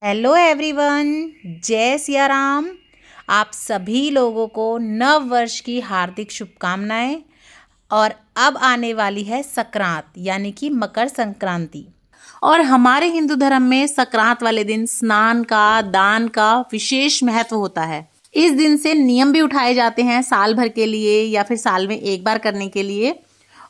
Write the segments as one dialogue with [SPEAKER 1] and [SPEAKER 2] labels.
[SPEAKER 1] Hello everyone, जय सिया राम। आप सभी लोगों को नव वर्ष की हार्दिक शुभकामनाएं। और अब आने वाली है संक्रांत यानी कि मकर संक्रांति। और हमारे हिंदू धर्म में संक्रांत वाले दिन स्नान का, दान का विशेष महत्व होता है। इस दिन से नियम भी उठाए जाते हैं साल भर के लिए या फिर साल में एक बार करने के लिए।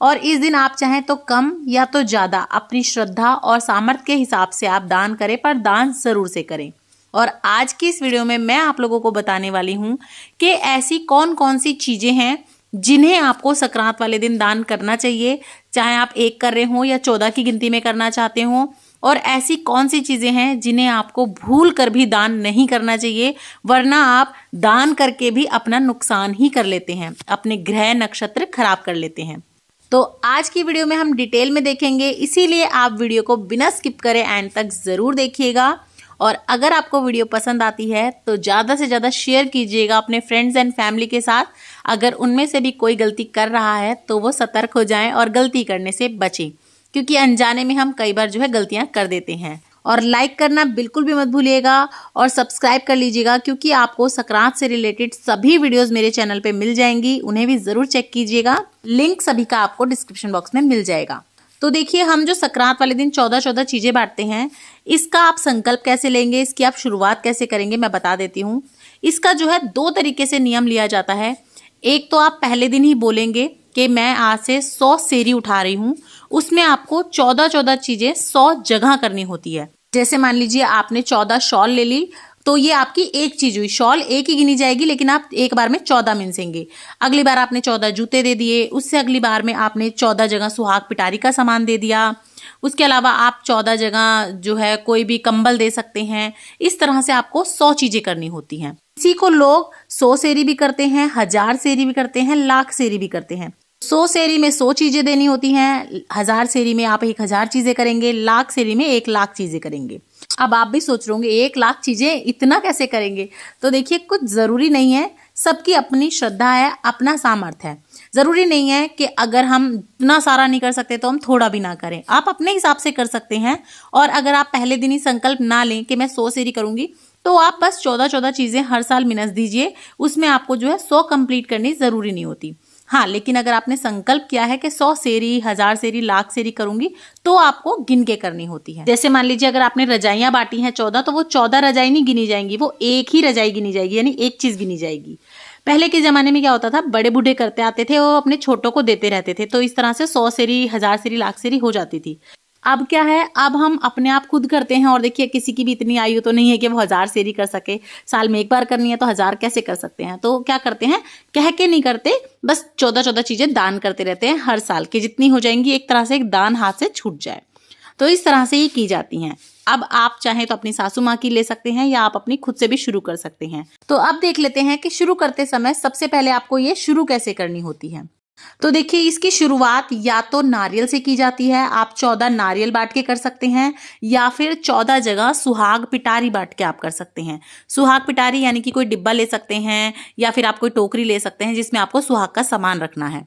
[SPEAKER 1] और इस दिन आप चाहें तो कम या तो ज़्यादा अपनी श्रद्धा और सामर्थ्य के हिसाब से आप दान करें, पर दान ज़रूर से करें। और आज की इस वीडियो में मैं आप लोगों को बताने वाली हूँ कि ऐसी कौन कौन सी चीज़ें हैं जिन्हें आपको संक्रांत वाले दिन दान करना चाहिए, चाहे आप एक कर रहे हो या 14 की गिनती में करना चाहते हो। और ऐसी कौन सी चीज़ें हैं जिन्हें आपको भूल कर भी दान नहीं करना चाहिए, वरना आप दान करके भी अपना नुकसान ही कर लेते हैं, अपने ग्रह नक्षत्र खराब कर लेते हैं। तो आज की वीडियो में हम डिटेल में देखेंगे, इसीलिए आप वीडियो को बिना स्किप करे एंड तक ज़रूर देखिएगा। और अगर आपको वीडियो पसंद आती है तो ज़्यादा से ज़्यादा शेयर कीजिएगा अपने फ्रेंड्स एंड फैमिली के साथ। अगर उनमें से भी कोई गलती कर रहा है तो वो सतर्क हो जाएं और गलती करने से बचें, क्योंकि अनजाने में हम कई बार गलतियाँ कर देते हैं। और लाइक करना बिल्कुल भी मत भूलिएगा और सब्सक्राइब कर लीजिएगा, क्योंकि आपको संक्रांत से रिलेटेड सभी वीडियोस मेरे चैनल पे मिल जाएंगी, उन्हें भी ज़रूर चेक कीजिएगा। लिंक सभी का आपको डिस्क्रिप्शन बॉक्स में मिल जाएगा। तो देखिए, हम जो संक्रांत वाले दिन 14 चीज़ें बांटते हैं, इसका आप संकल्प कैसे लेंगे, इसकी आप शुरुआत कैसे करेंगे, मैं बता देती हूँ। इसका 2 तरीके से नियम लिया जाता है। एक तो आप पहले दिन ही बोलेंगे कि मैं आज से 100 सेरी उठा रही हूँ। उसमें आपको 14 चीज़ें 100 जगह करनी होती है। जैसे मान लीजिए आपने 14 शॉल ले ली, तो ये आपकी एक चीज हुई। शॉल एक ही गिनी जाएगी, लेकिन आप एक बार में 14 मिनसेंगे। अगली बार आपने 14 जूते दे दिए, उससे अगली बार में आपने 14 जगह सुहाग पिटारी का सामान दे दिया। उसके अलावा आप 14 जगह कोई भी कंबल दे सकते हैं। इस तरह से आपको 100 चीजें करनी होती हैं। इसी को लोग 100 सेरी भी करते हैं, 1000 सेरी भी करते हैं, लाख सेरी भी करते हैं। 100 सेरी में 100 चीजें देनी होती हैं, 1000 सेरी में आप 1000 चीजें करेंगे, लाख सेरी में 1 लाख चीजें करेंगे। अब आप भी सोच रहे होंगे 1 लाख चीजें इतना कैसे करेंगे। तो देखिए, कुछ जरूरी नहीं है, सबकी अपनी श्रद्धा है, अपना सामर्थ्य है। जरूरी नहीं है कि अगर हम इतना सारा नहीं कर सकते तो हम थोड़ा भी ना करें, आप अपने हिसाब से कर सकते हैं। और अगर आप पहले दिन ही संकल्प ना लें कि मैं 100 सेरी करूंगी, तो आप बस 14 चीजें हर साल मिनस दीजिए। उसमें आपको 100 कंप्लीट करनी जरूरी नहीं होती। हाँ, लेकिन अगर आपने संकल्प किया है कि 100 सेरी, 1000 सेरी, लाख सेरी करूंगी, तो आपको गिन के करनी होती है। जैसे मान लीजिए अगर आपने रजाइयां बांटी हैं 14, तो वो 14 रजाई नहीं गिनी जाएंगी, वो एक ही रजाई गिनी जाएगी, यानी एक चीज गिनी जाएगी। पहले के जमाने में क्या होता था, बड़े बूढ़े करते आते थे, वो अपने छोटों को देते रहते थे, तो इस तरह से 100 सेरी, 1000 सेरी, लाख सेरी हो जाती थी। अब क्या है, अब हम अपने आप खुद करते हैं। और देखिए, किसी की भी इतनी आयु तो नहीं है कि वो 1000 सेरी कर सके। साल में एक बार करनी है तो 1000 कैसे कर सकते हैं। तो क्या करते हैं, कह के नहीं करते, बस 14 चीजें दान करते रहते हैं। हर साल की जितनी हो जाएंगी, एक तरह से एक दान हाथ से छूट जाए। तो इस तरह से ये की जाती हैं। अब आप चाहें तो अपनी सासू माँ की ले सकते हैं, या आप अपनी खुद से भी शुरू कर सकते हैं। तो अब देख लेते हैं कि शुरू करते समय सबसे पहले आपको ये शुरू कैसे करनी होती है। तो देखिए, इसकी शुरुआत या तो नारियल से की जाती है। आप 14 नारियल बांट के कर सकते हैं, या फिर 14 जगह सुहाग पिटारी बांट के आप कर सकते हैं। सुहाग पिटारी यानी कि कोई डिब्बा ले सकते हैं, या फिर आप कोई टोकरी ले सकते हैं जिसमें आपको सुहाग का सामान रखना है।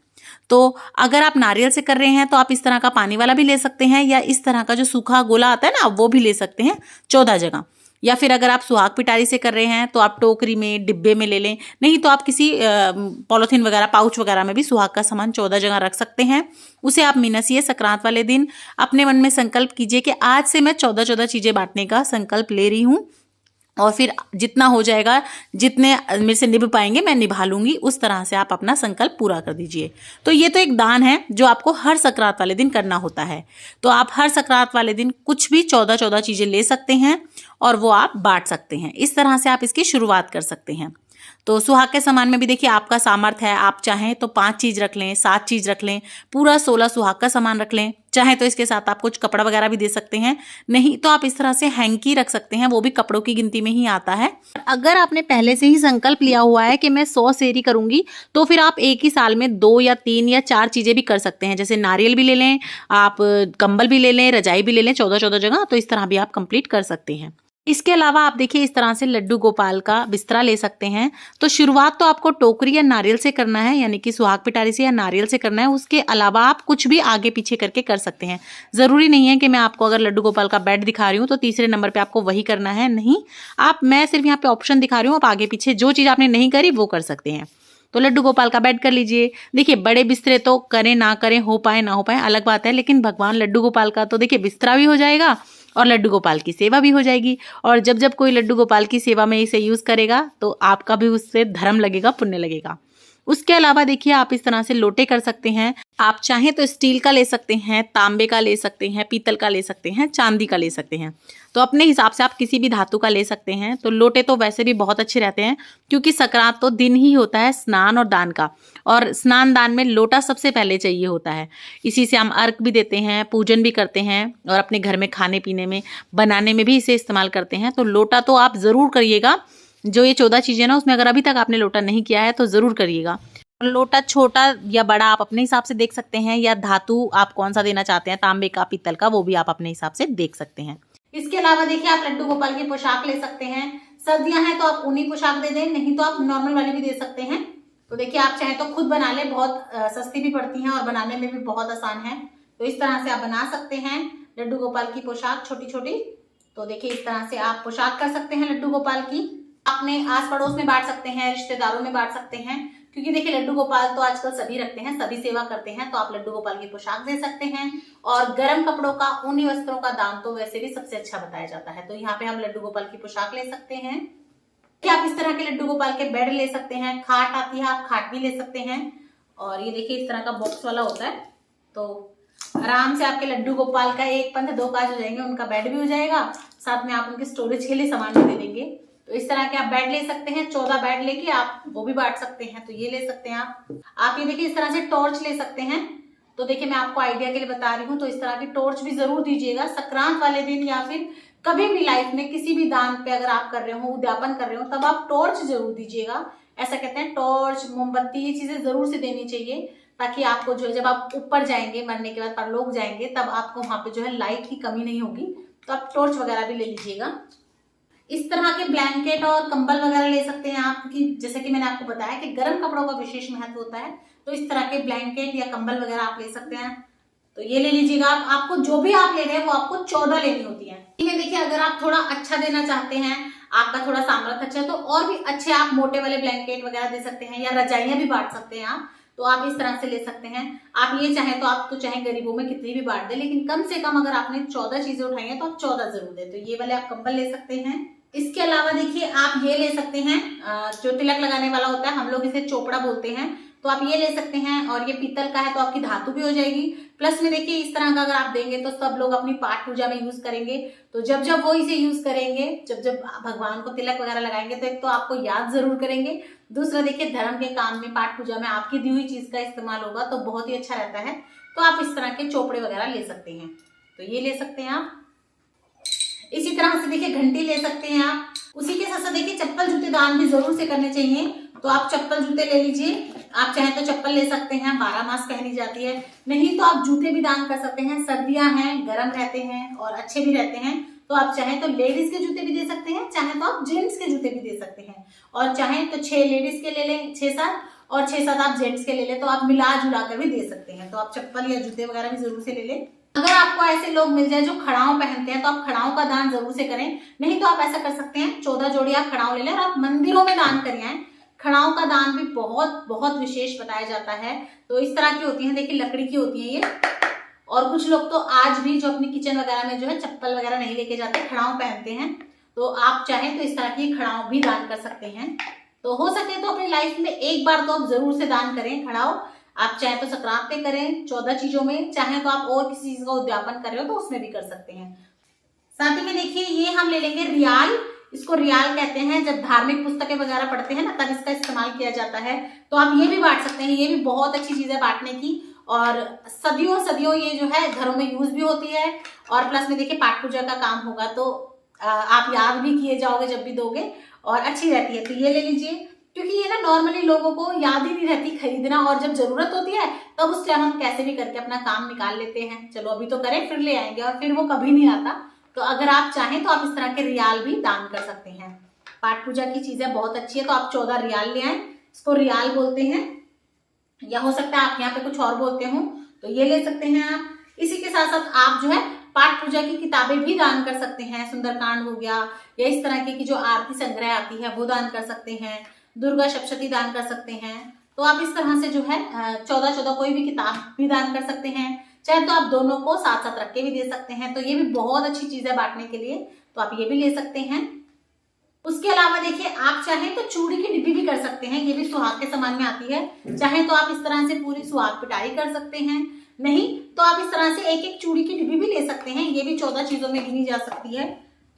[SPEAKER 1] तो अगर आप नारियल से कर रहे हैं तो आप इस तरह का पानी वाला भी ले सकते हैं, या इस तरह का जो सूखा गोला आता है ना, वो भी ले सकते हैं 14 जगह। या फिर अगर आप सुहाग पिटारी से कर रहे हैं तो आप टोकरी में, डिब्बे में ले लें। नहीं तो आप किसी पॉलिथीन वगैरह, पाउच वगैरह में भी सुहाग का सामान 14 जगह रख सकते हैं। उसे आप मिनसिए संक्रांत वाले दिन। अपने मन में संकल्प कीजिए कि आज से मैं 14 चीजें बांटने का संकल्प ले रही हूँ, और फिर जितना हो जाएगा, जितने मेरे से निभ पाएंगे मैं निभा लूंगी। उस तरह से आप अपना संकल्प पूरा कर दीजिए। तो ये तो एक दान है जो आपको हर संक्रांत वाले दिन करना होता है। तो आप हर संक्रांत वाले दिन कुछ भी 14 चीजें ले सकते हैं और वो आप बांट सकते हैं। इस तरह से आप इसकी शुरुआत कर सकते हैं। तो सुहाग के सामान में भी देखिए, आपका सामर्थ्य है। आप चाहें तो 5 चीज रख लें, 7 चीज रख लें, पूरा 16 सुहाग का सामान रख लें। चाहे तो इसके साथ आप कुछ कपड़ा वगैरह भी दे सकते हैं। नहीं तो आप इस तरह से हैंकी रख सकते हैं, वो भी कपड़ों की गिनती में ही आता है। अगर आपने पहले से ही संकल्प लिया हुआ है कि मैं 100 सेरी करूंगी, तो फिर आप एक ही साल में 2 या 3 या 4 चीजें भी कर सकते हैं। जैसे नारियल भी ले लें, आप कंबल भी ले लें, रजाई भी ले लें 14 जगह। तो इस तरह भी आप कंप्लीट कर सकते हैं। इसके अलावा आप देखिए इस तरह से लड्डू गोपाल का बिस्तरा ले सकते हैं। तो शुरुआत तो आपको टोकरी या नारियल से करना है, यानी कि सुहाग पिटारी से या नारियल से करना है। उसके अलावा आप कुछ भी आगे पीछे करके कर सकते हैं। ज़रूरी नहीं है कि मैं आपको अगर लड्डू गोपाल का बेड दिखा रही हूँ तो तीसरे नंबर पे आपको वही करना है, नहीं। मैं सिर्फ यहाँ पे ऑप्शन दिखा रही हूँ, आप आगे पीछे जो चीज़ आपने नहीं करी वो कर सकते हैं। तो लड्डू गोपाल का बेड कर लीजिए। देखिए बड़े बिस्तरे तो करें ना करें, हो पाए ना हो पाए अलग बात है, लेकिन भगवान लड्डू गोपाल का तो देखिए बिस्तरा भी हो जाएगा और लड्डू गोपाल की सेवा भी हो जाएगी। और जब जब कोई लड्डू गोपाल की सेवा में इसे यूज़ करेगा तो आपका भी उससे धर्म लगेगा, पुण्य लगेगा। उसके अलावा देखिए आप इस तरह से लोटे कर सकते हैं। आप चाहें तो स्टील का ले सकते हैं, तांबे का ले सकते हैं, पीतल का ले सकते हैं, चांदी का ले सकते हैं। तो अपने हिसाब से आप किसी भी धातु का ले सकते हैं। तो लोटे तो वैसे भी बहुत अच्छे रहते हैं, क्योंकि संक्रांत तो दिन ही होता है स्नान और दान का, और स्नान दान में लोटा सबसे पहले चाहिए होता है। इसी से हम अर्घ भी देते हैं, पूजन भी करते हैं और अपने घर में खाने पीने में, बनाने में भी इसे इस्तेमाल करते हैं। तो लोटा तो आप ज़रूर करिएगा। जो ये 14 चीज़ें ना, उसमें अगर अभी तक आपने लोटा नहीं किया है तो ज़रूर करिएगा। लोटा छोटा या बड़ा आप अपने हिसाब से देख सकते हैं, या धातु आप कौन सा देना चाहते हैं, तांबे का, पीतल का, वो भी आप अपने हिसाब से देख सकते हैं। इसके अलावा देखिए आप लड्डू गोपाल की पोशाक ले सकते हैं। सर्दियां हैं तो आप ऊनी पोशाक दे दें, नहीं तो आप नॉर्मल वाली भी दे सकते हैं। तो देखिए आप चाहे तो खुद बना ले, बहुत सस्ती भी पड़ती हैं और बनाने में भी बहुत आसान है। तो इस तरह से आप बना सकते हैं लड्डू गोपाल की पोशाक छोटी छोटी। तो देखिए इस तरह से आप पोशाक कर सकते हैं लड्डू गोपाल की। अपने आस पड़ोस में बांट सकते हैं, रिश्तेदारों में बांट सकते हैं, क्योंकि देखिए लड्डू गोपाल तो आजकल सभी रखते हैं, सभी सेवा करते हैं। तो आप लड्डू गोपाल की पोशाक दे सकते हैं। और गर्म कपड़ों का, ऊनी वस्त्रों का दान तो वैसे भी सबसे अच्छा बताया जाता है। तो यहाँ पे हम लड्डू गोपाल की पोशाक ले सकते हैं। कि आप इस तरह के लड्डू गोपाल के बेड ले सकते हैं। खाट आती है, आप खाट भी ले सकते हैं। और ये देखिए इस तरह का बॉक्स वाला होता है, तो आराम से आपके लड्डू गोपाल का एक पंथ दो काज हो जाएंगे, उनका बेड भी हो जाएगा, साथ में आप उनके स्टोरेज के लिए सामान भी दे देंगे। तो इस तरह के आप बेड ले सकते हैं। 14 बेड लेके आप वो भी बांट सकते हैं। तो ये ले सकते हैं आप ये देखिए इस तरह से टॉर्च ले सकते हैं। तो देखिए मैं आपको आइडिया के लिए बता रही हूँ, तो इस तरह की टॉर्च भी जरूर दीजिएगा संक्रांत वाले दिन, या फिर कभी भी लाइफ में किसी भी दान पे अगर आप कर रहे हो, उद्यापन कर रहे हो, तब आप टॉर्च जरूर दीजिएगा। ऐसा कहते हैं टॉर्च, मोमबत्ती, ये चीजें जरूर से देनी चाहिए, ताकि आपको जो है जब आप ऊपर जाएंगे, मरने के बाद परलोक जाएंगे, तब आपको वहां पे जो है लाइट की कमी नहीं होगी। तो आप टॉर्च वगैरह भी ले लीजिएगा। इस तरह के ब्लैंकेट और कंबल वगैरह ले सकते हैं आप, क्योंकि जैसे कि मैंने आपको बताया कि गर्म कपड़ों का विशेष महत्व होता है। तो इस तरह के ब्लैंकेट या कंबल वगैरह आप ले सकते हैं। तो ये ले लीजिएगा आप। आपको जो भी आप ले रहे हैं वो आपको 14 लेनी होती है। देखिए अगर आप थोड़ा अच्छा देना चाहते हैं, आपका थोड़ा सामर्थ्य अच्छा है, तो और भी अच्छे आप मोटे वाले ब्लैंकेट वगैरह दे सकते हैं, या रजाइयां भी बांट सकते हैं आप। तो आप इस तरह से ले सकते हैं। आप ये चाहें तो आप तो चाहे गरीबों में कितनी भी बांट दें, लेकिन कम से कम अगर आपने 14 चीजें उठाई हैं तो आप 14 जरूर दें। तो ये वाले आप कंबल ले सकते हैं। इसके अलावा देखिए आप ये ले सकते हैं, जो तिलक लगाने वाला होता है, हम लोग इसे चोपड़ा बोलते हैं। तो आप ये ले सकते हैं, और ये पीतल का है तो आपकी धातु भी हो जाएगी। प्लस में देखिए इस तरह का अगर आप देंगे तो सब लोग अपनी पाठ पूजा में यूज करेंगे। तो जब जब वो इसे यूज करेंगे, जब जब भगवान को तिलक वगैरह लगाएंगे, तो एक तो आपको याद जरूर करेंगे, दूसरा देखिए धर्म के काम में, पाठ पूजा में आपकी दी हुई चीज का इस्तेमाल होगा, तो बहुत ही अच्छा रहता है। तो आप इस तरह के चोपड़े वगैरह ले सकते हैं। तो ये ले सकते हैं आप। इसी तरह से देखिए घंटी ले सकते हैं आप। उसी के साथ साथ देखिए चप्पल जूते दान भी जरूर से करने चाहिए। तो आप चप्पल जूते ले लीजिए। आप चाहें तो चप्पल ले सकते हैं, 12 मास पहनी जाती है। नहीं तो आप जूते भी दान कर सकते हैं। सर्दियां हैं, गर्म रहते हैं और अच्छे भी रहते हैं। तो आप चाहें तो लेडीज के जूते भी दे सकते हैं, चाहें तो आप जेंट्स के जूते भी दे सकते हैं। और चाहें तो 6 लेडीज के ले लें, 6-7, और 6-7 आप जेंट्स के ले लें। तो आप मिला जुला कर भी दे सकते हैं। तो आप चप्पल या जूते वगैरह भी जरूर से ले लें। अगर आपको ऐसे लोग मिल जाए जो खड़ाओं पहनते हैं, तो आप खड़ाओं का दान जरूर से करें। नहीं तो आप ऐसा कर सकते हैं, 14 जोड़ी आप खड़ाओं ले लें और आप मंदिरों में दान करिए आए। खड़ाओं का दान भी बहुत बहुत विशेष बताया जाता है। तो इस तरह की होती है, देखिए लकड़ी की होती है ये। और कुछ लोग तो आज भी जो अपनी किचन वगैरह में जो है चप्पल वगैरह नहीं लेके जाते, खड़ाओं पहनते हैं। तो आप चाहें तो इस तरह की खड़ाओं भी दान कर सकते हैं। तो हो सके तो अपनी लाइफ में एक बार तो आप जरूर से दान करें खड़ाओं। आप चाहे तो संक्रांत पे करें 14 चीजों में, चाहे तो आप और किसी चीज का उद्यापन कर रहे हो तो उसमें भी कर सकते हैं। साथ ही में देखिए ये हम ले लेंगे रियाल। इसको रियाल कहते हैं। जब धार्मिक पुस्तकें वगैरह पढ़ते हैं ना, तब इसका इस्तेमाल किया जाता है। तो आप ये भी बांट सकते हैं। ये भी बहुत अच्छी चीज है बांटने की, और सदियों सदियों ये जो है घरों में यूज भी होती है। और प्लस में देखिए पाठ पूजा का काम होगा तो आप याद भी किए जाओगे जब भी दोगे, और अच्छी रहती है। तो ये ले लीजिए, क्योंकि ये ना नॉर्मली लोगों को याद ही नहीं रहती खरीदना, और जब जरूरत होती है तब उस टाइम हम कैसे भी करके अपना काम निकाल लेते हैं, चलो अभी तो करें फिर ले आएंगे, और फिर वो कभी नहीं आता। तो अगर आप चाहें तो आप इस तरह के रियाल भी दान कर सकते हैं। पाठ पूजा की चीजें बहुत अच्छी है, तो आप 14 रियाल ले आए, इसको रियाल बोलते हैं, या हो सकता है आप यहाँ पे कुछ और बोलते हो, तो ये ले सकते हैं आप। इसी के साथ साथ आप जो है पाठ पूजा की किताबें भी दान कर सकते हैं, सुंदरकांड हो गया या इस तरह की जो आरती संग्रह आती है वो दान कर सकते हैं, दुर्गा सप्तशती दान कर सकते हैं। तो आप इस तरह से जो है 14 कोई भी किताब भी दान कर सकते हैं, चाहे तो आप दोनों को साथ साथ रख के भी दे सकते हैं, तो ये भी बहुत अच्छी चीज है बांटने के लिए, तो आप ये भी ले सकते हैं। उसके अलावा देखिए आप चाहें तो चूड़ी की डिब्बी भी कर सकते हैं, ये भी सुहाग के सामान में आती है। चाहे तो आप इस तरह से पूरी सुहाग पिटाई कर सकते हैं, नहीं तो आप इस तरह से एक एक चूड़ी की डिब्बी भी ले सकते हैं, ये भी 14 चीजों में गिनी जा सकती है।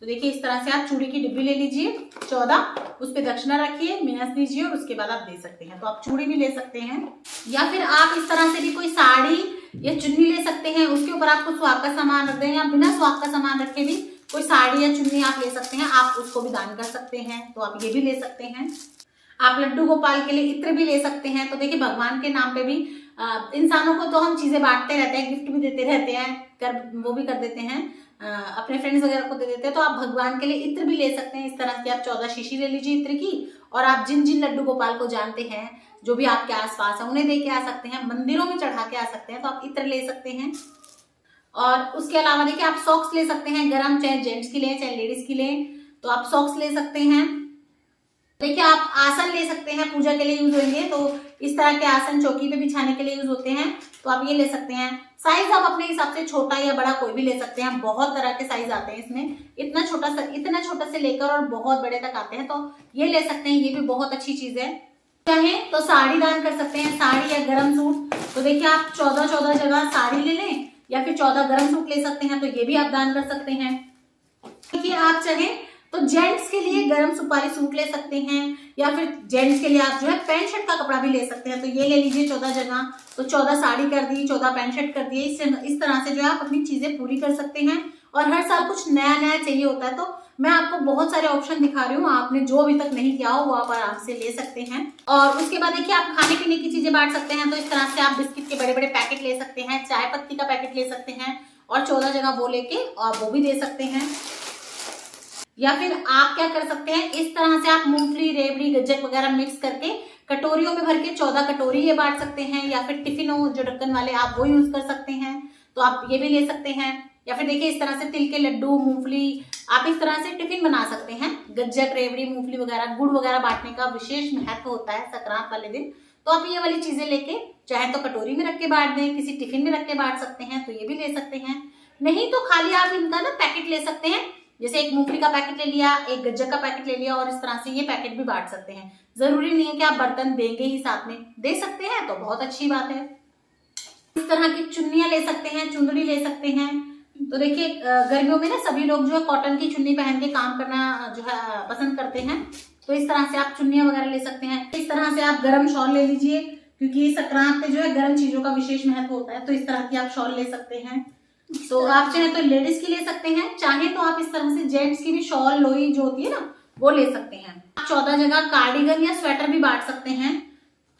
[SPEAKER 1] तो देखिए इस तरह से आप चूड़ी की डिब्बी ले लीजिए 14, उस पर दक्षिणा रखिए, मिनस दीजिए और उसके बाद आप दे सकते हैं। तो आप चूड़ी भी ले सकते हैं, या फिर आप इस तरह से भी कोई साड़ी या चुन्नी ले सकते हैं, उसके ऊपर आपको सुहाग का सामान रख दें, या बिना सुहाग का सामान रखे भी कोई साड़ी या चुन्नी आप ले सकते हैं, आप उसको भी दान कर सकते हैं, तो आप ये भी ले सकते हैं। आप लड्डू गोपाल के लिए इत्र भी ले सकते हैं। तो देखिए भगवान के नाम पे भी इंसानों को तो हम चीजें बांटते रहते हैं, गिफ्ट भी देते रहते हैं, वो भी कर देते हैं, अपने फ्रेंड्स वगैरह को दे देते हैं, तो आप भगवान के लिए इत्र भी ले सकते हैं। इस तरह की आप 14 शीशी ले लीजिए इत्र की, और आप जिन जिन लड्डू गोपाल को जानते हैं, जो भी आपके आसपास है, उन्हें दे के आ सकते हैं, मंदिरों में चढ़ा के आ सकते हैं, तो आप इत्र ले सकते हैं। और उसके अलावा देखिए आप सॉक्स ले सकते हैं गरम, चाहे जेंट्स की लें चाहे लेडीज की लें, तो आप सॉक्स ले सकते हैं। देखिए आप आसन ले सकते हैं, पूजा के लिए यूज होंगे, तो इस तरह के आसन चौकी पे बिछाने के लिए यूज होते हैं, तो आप ये ले सकते हैं। साइज आप अपने हिसाब से छोटा या बड़ा कोई भी ले सकते हैं, बहुत तरह के साइज आते हैं इसमें, इतना छोटा से लेकर और बहुत बड़े तक आते हैं, तो ये ले सकते हैं, ये भी बहुत अच्छी चीज है। चाहे तो साड़ी दान कर सकते हैं, साड़ी या गरम सूट, तो देखिए आप 14 जगह साड़ी ले लें या फिर 14 गरम सूट ले सकते हैं, तो ये भी आप दान कर सकते हैं। देखिए आप चाहें तो जेंट्स के लिए गरम सुपारी सूट ले सकते हैं, या फिर जेंट्स के लिए आप जो है पैंट शर्ट का कपड़ा भी ले सकते हैं, तो ये ले लीजिए 14 जगह, तो 14 साड़ी कर दी, 14 पैंट शर्ट कर दिए। इस तरह से जो है आप अपनी चीजें पूरी कर सकते हैं, और हर साल कुछ नया नया चाहिए होता है, तो मैं आपको बहुत सारे ऑप्शन दिखा रही हूँ, आपने जो अभी तक नहीं किया हो वो आप आराम से ले सकते हैं। और उसके बाद देखिए आप खाने पीने की चीजें बांट सकते हैं, तो इस तरह से आप बिस्किट के बड़े बड़े पैकेट ले सकते हैं, चाय पत्ती का पैकेट ले सकते हैं, और 14 जगह वो लेके और वो भी दे सकते हैं। या फिर आप क्या कर सकते हैं, इस तरह से आप मूंगफली, रेवड़ी, गज्जक वगैरह मिक्स करके कटोरियों में भर के 14 कटोरी ये बांट सकते हैं, या फिर टिफिन हो जो ढक्कन वाले आप वो यूज कर सकते हैं, तो आप ये भी ले सकते हैं। या फिर देखिए इस तरह से तिल के लड्डू, मूंगफली, आप इस तरह से टिफिन बना सकते हैं। गज्जक, रेवड़ी, मूंगफली वगैरह, गुड़ वगैरह बांटने का विशेष महत्व होता है संक्रांत वाले दिन, तो आप ये वाली चीजें लेके चाहे तो कटोरी में रख के बांट दें, किसी टिफिन में रख के बांट सकते हैं, तो ये भी ले सकते हैं। नहीं तो खाली आप इनका ना पैकेट ले सकते हैं, जैसे एक मूंगफली का पैकेट ले लिया, एक गज्जक का पैकेट ले लिया, और इस तरह से ये पैकेट भी बांट सकते हैं। जरूरी नहीं है कि आप बर्तन देंगे ही साथ में, दे सकते हैं तो बहुत अच्छी बात है। इस तरह की चुन्नियां ले सकते हैं, चुंदड़ी ले सकते हैं। तो देखिए गर्मियों में ना सभी लोग जो है कॉटन की चुन्नी पहन के काम करना जो है पसंद करते हैं, तो इस तरह से आप चुन्नियां वगैरह ले सकते हैं। इस तरह से आप गर्म शॉल ले लीजिए, क्योंकि संक्रांत पे जो है गर्म चीजों का विशेष महत्व होता है, तो इस तरह की आप शॉल ले सकते हैं। तो आप चाहे तो लेडीज की ले सकते हैं, चाहे तो आप इस तरह से जेंट्स की भी शॉल, लोई जो होती है ना, वो ले सकते हैं। 14 जगह कार्डिगन या स्वेटर भी बांट सकते हैं,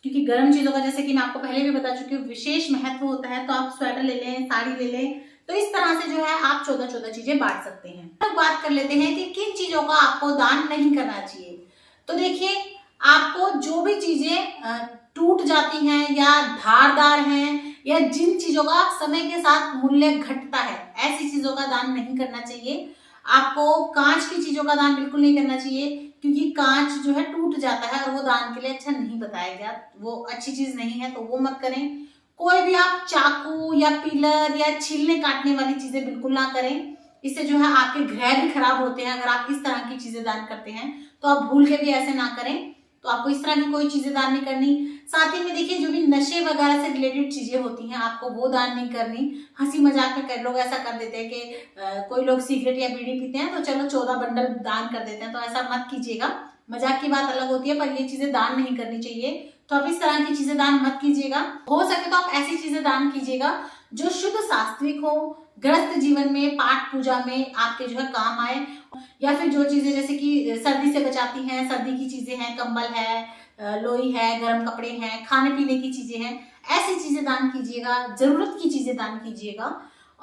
[SPEAKER 1] क्योंकि गर्म चीजों का जैसे कि मैं आपको पहले भी बता चुकी हूँ विशेष महत्व होता है, तो आप स्वेटर ले लें, साड़ी ले लें, तो इस तरह से जो है आप 14 चीजें बांट सकते हैं। अब बात कर लेते हैं कि किन चीजों का आपको दान नहीं करना चाहिए। तो देखिए आपको जो भी चीजें टूट जाती हैं या धारदार हैं, या जिन चीजों का समय के साथ मूल्य घटता है, ऐसी चीजों का दान नहीं करना चाहिए। आपको कांच की चीजों का दान बिल्कुल नहीं करना चाहिए, क्योंकि कांच जो है टूट जाता है और वो दान के लिए अच्छा नहीं बताया गया, वो अच्छी चीज नहीं है, तो वो मत करें। कोई भी आप चाकू या पिलर या छीलने काटने वाली चीजें बिल्कुल ना करें, इससे जो है आपके ग्रह भी खराब होते हैं। अगर आप इस तरह की चीजें दान करते हैं तो आप भूल के भी ऐसे ना करें, तो आपको इस तरह की कोई चीजें दान नहीं करनी। साथ ही में देखिए जो भी नशे वगैरह से रिलेटेड चीजें होती हैं आपको वो दान नहीं करनी। हंसी मजाक में कई लोग ऐसा कर देते हैं कि कोई लोग सिगरेट या बीड़ी पीते हैं तो चलो 14 बंडल दान कर देते हैं, तो ऐसा मत कीजिएगा। मजाक की बात अलग होती है, पर ये चीजें दान नहीं करनी चाहिए, तो आप इस तरह की चीजें दान मत कीजिएगा। हो सके तो आप ऐसी चीजें दान कीजिएगा जो शुद्ध सात्विक हो, गृहस्थ जीवन में, पाठ पूजा में आपके जो है काम आए, या फिर जो चीजें जैसे कि सर्दी से बचाती हैं, सर्दी की चीजें हैं, कंबल है, लोई है, गर्म कपड़े हैं, खाने पीने की चीजें हैं, ऐसी चीजें दान कीजिएगा, जरूरत की चीजें दान कीजिएगा।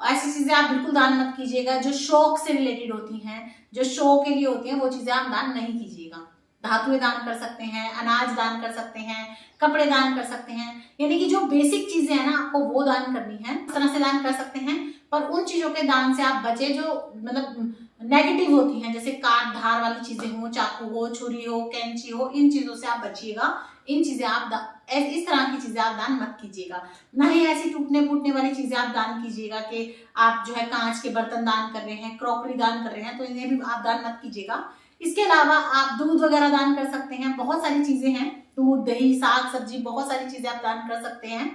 [SPEAKER 1] ऐसी चीजें आप बिल्कुल दान मत कीजिएगा जो शौक से रिलेटेड होती हैं, जो शो के लिए होती हैं, वो चीजें आप दान नहीं कीजिएगा। धातुएं दान कर सकते हैं, अनाज दान कर सकते हैं, कपड़े दान कर सकते हैं, यानी कि जो बेसिक चीजें हैं ना आपको वो दान करनी है, इस तरह से दान कर सकते हैं। पर उन चीजों के दान से आप बचे जो मतलब नेगेटिव होती हैं, जैसे काट धार वाली चीजें हो, चाकू हो, छुरी हो, कैंची हो, इन चीजों से आप बचिएगा। इन चीजें आप इस तरह की चीजें आप दान मत कीजिएगा। ना ही ऐसी टूटने फूटने वाली चीजें आप दान कीजिएगा कि आप जो है कांच के बर्तन दान कर रहे हैं, क्रॉकरी दान कर रहे हैं, तो इन्हें भी आप दान मत कीजिएगा। इसके अलावा आप दूध वगैरह दान कर सकते हैं, बहुत सारी चीजें हैं, दूध, दही, साग सब्जी, बहुत सारी चीजें आप दान कर सकते हैं।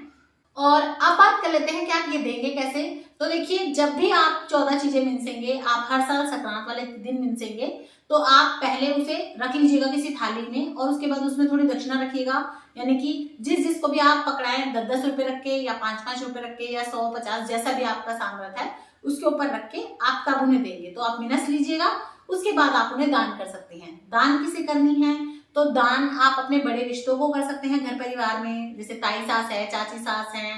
[SPEAKER 1] और अब बात कर लेते हैं कि आप ये देंगे कैसे। तो देखिए, जब भी आप 14 चीजें मिनसेंगे, आप हर साल संक्रांत वाले दिन मिनसेंगे, तो आप पहले उसे रख लीजिएगा किसी थाली में, और उसके बाद उसमें थोड़ी दक्षिणा रखिएगा। यानी कि जिसको भी आप पकड़ाएं, 10-10 रुपए रख के या 5-5 रुपए रख के या 100-50, जैसा भी आपका सामर्थ्य है उसके ऊपर रख के आप तब उन्हें देंगे। तो आप मिनस लीजिएगा, उसके बाद आप उन्हें दान कर सकते हैं। दान किसे करनी है? तो दान आप अपने बड़े रिश्तों को कर सकते हैं घर परिवार में, जैसे ताई सास है, चाची सास है,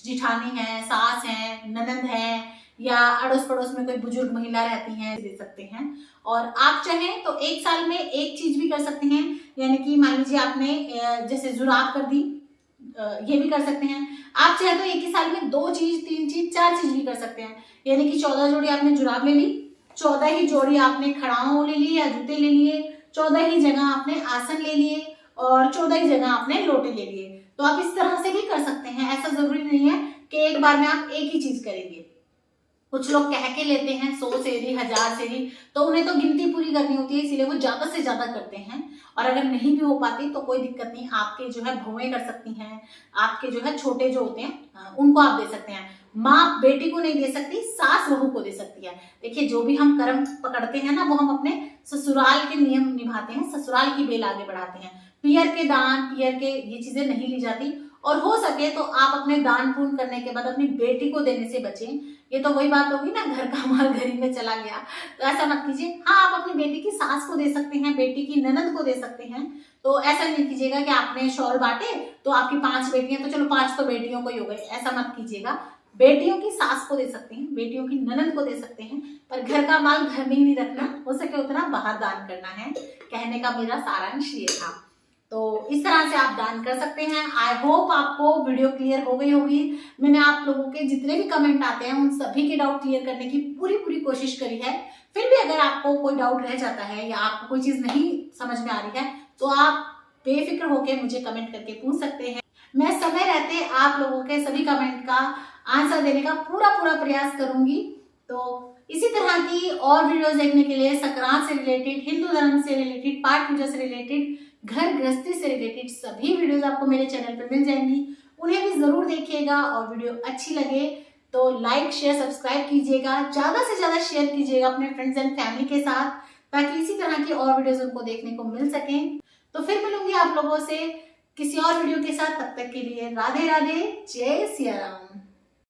[SPEAKER 1] जिठानी है, सास है, ननद है, या अड़ोस पड़ोस में कोई बुजुर्ग महिला रहती हैं, दे सकते हैं। और आप चाहें तो एक साल में एक चीज भी कर सकते हैं, यानी कि मान लीजिए आपने जैसे जुराब कर दी, ये भी कर सकते हैं। आप चाहे तो एक ही साल में 2 चीज, 3 चीज, 4 चीज भी कर सकते हैं। यानी कि 14 जोड़ी आपने जुराब ले ली, 14 ही जोड़ी आपने खड़ाओं ले ली या जूते ले लिए, 14 ही जगह आपने आसन ले लिए, और 14 ही जगह आपने लोटे ले लिए। तो आप इस तरह से भी कर सकते हैं, ऐसा जरूरी नहीं है कि एक बार में आप एक ही चीज करेंगे। कुछ लोग कह के लेते हैं 100 सेरी, 1000 सेरी, तो उन्हें तो गिनती पूरी करनी होती है, इसीलिए वो ज्यादा से ज्यादा करते हैं। और अगर नहीं भी हो पाती तो कोई दिक्कत नहीं, आपके जो है भौएं कर सकती हैं, आपके जो है छोटे जो होते हैं उनको आप दे सकते हैं। माँ बेटी को नहीं दे सकती, सास बहू को दे सकती है। देखिए, जो भी हम कर्म पकड़ते हैं ना, वो हम अपने ससुराल के नियम निभाते हैं, ससुराल की बेल आगे बढ़ाते हैं। पियर के दान, पियर के ये चीजें नहीं ली जाती। और हो सके तो आप अपने दान पूर्ण करने के बाद अपनी बेटी को देने से बचें। ये तो वही बात होगी ना, घर का माल घर ही में चला गया, तो ऐसा मत कीजिए। हाँ, आप अपनी बेटी की सास को दे सकते हैं, बेटी की ननद को दे सकते हैं। तो ऐसा नहीं कीजिएगा कि आपने शॉल बांटे तो आपकी 5 बेटियां, तो चलो 5 तो बेटियों को ही हो गई, ऐसा मत कीजिएगा। बेटियों की सास को दे सकते हैं, बेटियों की ननद को दे सकते हैं, पर घर का माल घर में ही नहीं रखना, हो सके उतना बाहर दान करना है। कहने का मेरा सारांश ये था। तो इस तरह से आप दान कर सकते हैं। आई होप आपको वीडियो क्लियर हो गई होगी। मैंने आप लोगों के जितने भी कमेंट आते हैं उन सभी के डाउट क्लियर करने की पूरी कोशिश करी है। फिर भी अगर आपको कोई डाउट रह जाता है या आपको कोई चीज नहीं समझ में आ रही है, तो आप बेफिक्र होकर मुझे कमेंट करके पूछ सकते हैं। मैं समय रहते आप लोगों के सभी कमेंट का आंसर देने का पूरा प्रयास करूंगी। तो इसी तरह की और वीडियोस देखने के लिए संक्रांत से रिलेटेड, हिंदू धर्म से रिलेटेड, पाठ पूजा से रिलेटेड, घर गृहस्थी से रिलेटेड सभी वीडियोस आपको मेरे चैनल पर मिल जाएंगी। उन्हें भी जरूर देखिएगा, और वीडियो अच्छी लगे तो लाइक, शेयर, सब्सक्राइब कीजिएगा। ज्यादा से ज्यादा शेयर कीजिएगा अपने फ्रेंड्स एंड फैमिली के साथ, ताकि इसी तरह की और वीडियोस उनको देखने को मिल सकें। तो फिर मिलूंगी आप लोगों से किसी और वीडियो के साथ। तब तक के लिए राधे राधे, जय सिया राम।